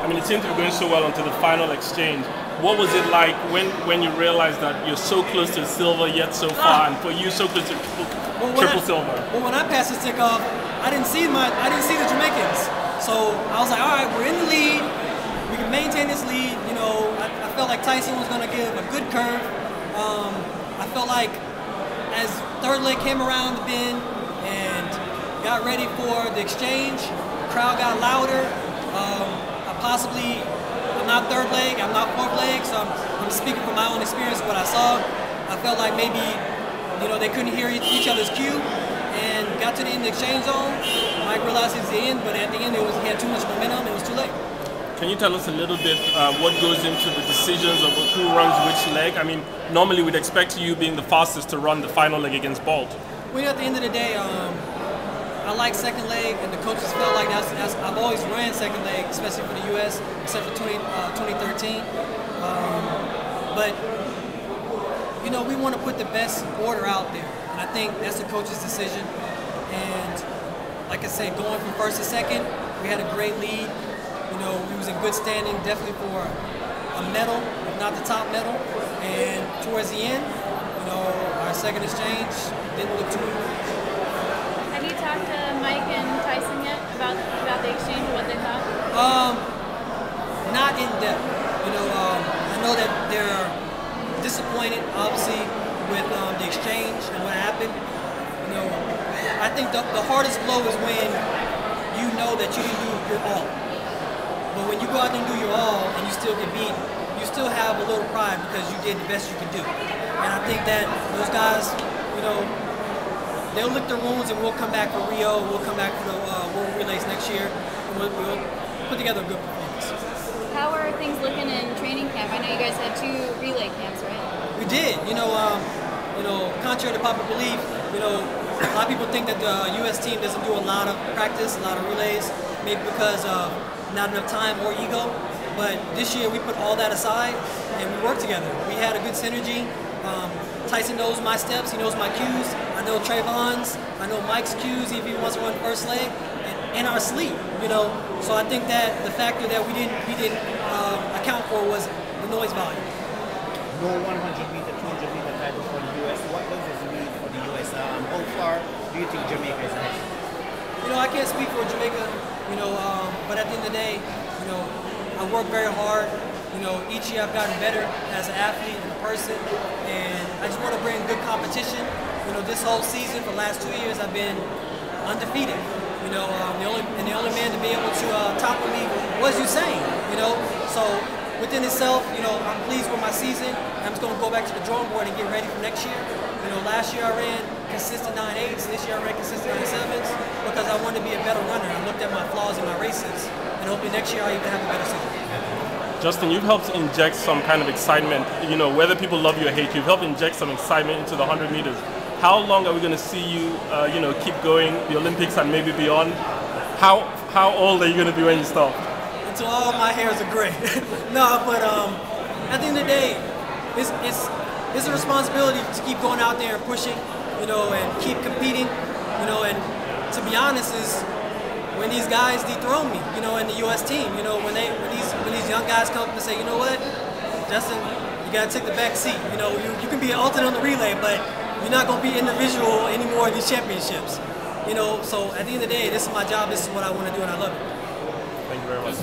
I mean, it seemed to be going so well until the final exchange. What was it like when you realized that you're so close to silver yet so far, and for you so close to triple silver? Well, when I passed the stick off, I didn't see the Jamaicans. So I was like, all right, we're in the lead. We can maintain this lead. You know, I felt like Tyson was going to give a good curve. I felt like as third leg came around the bend and got ready for the exchange, the crowd got louder. I'm not third leg, I'm not fourth leg, so I'm speaking from my own experience of what I saw. I felt like maybe, you know, they couldn't hear each other's cue and got to the end of the exchange zone. Mike realized it was the end, but at the end he had too much momentum, it was too late. Can you tell us a little bit what goes into the decisions of who runs which leg? I mean, normally we'd expect you being the fastest to run the final leg against Bolt. Well, at the end of the day, I like second leg, and the coaches felt like I've always ran second leg, especially for the U.S., except for 2013. But, you know, we want to put the best order out there, and I think that's the coach's decision. And like I said, going from first to second, we had a great lead. You know, we was in good standing, definitely for a medal, if not the top medal. And towards the end, you know, our second exchange didn't look too good. Have you talked to Mike and Tyson yet about the exchange and what they thought? Not in depth. You know, I know that they're disappointed, obviously, with the exchange and what happened. You know, I think the hardest blow is when you know that you didn't do your all. But when you go out there and do your all and you still get beat, you still have a little pride because you did the best you could do. And I think that those guys, you know, they'll lick their wounds, and we'll come back for Rio. We'll come back for the World Relays next year, and we'll put together a good performance. How are things looking in training camp? I know you guys had 2 relay camps, right? We did. You know, contrary to popular belief, you know, a lot of people think that the U.S. team doesn't do a lot of practice, a lot of relays, maybe because of not enough time or ego. But this year we put all that aside and we worked together. We had a good synergy. Tyson knows my steps, he knows my cues. I know Trayvon's, I know Mike's cues if he wants to run first leg, and our sleep, you know. So I think that the factor that we didn't account for was the noise volume. No 100-meter, 200-meter title for the U.S. What does this mean for the U.S.? How far do you think Jamaica is ahead? You know, I can't speak for Jamaica, you know, but at the end of the day, you know, I work very hard. You know, each year I've gotten better as an athlete and a person, and I just want to bring good competition. You know, this whole season, for the last 2 years, I've been undefeated. You know, the only man to be able to topple me was Usain. You know, so within itself, you know, I'm pleased with my season. I'm just going to go back to the drawing board and get ready for next year. You know, last year I ran consistent 9.8s. This year I ran consistent 9.7s because I wanted to be a better runner. I looked at my flaws in my races, and hopefully next year I'll even have a better season. Justin, you've helped inject some kind of excitement. You know, whether people love you or hate you, you've helped inject some excitement into the 100 meters. How long are we going to see you, you know, keep going, the Olympics and maybe beyond? How old are you going to be when you stop? Until all my hairs are gray. No, but at the end of the day, it's a responsibility to keep going out there and pushing, you know, and keep competing, you know, and to be honest is when these guys dethrone me, you know, in the U.S. team, you know, when these young guys come up and say, you know what, Justin, you got to take the back seat. You know, you can be an alternate on the relay, but you're not going to be individual anymore in these championships. You know, so at the end of the day, this is my job, this is what I want to do, and I love it. Thank you very much.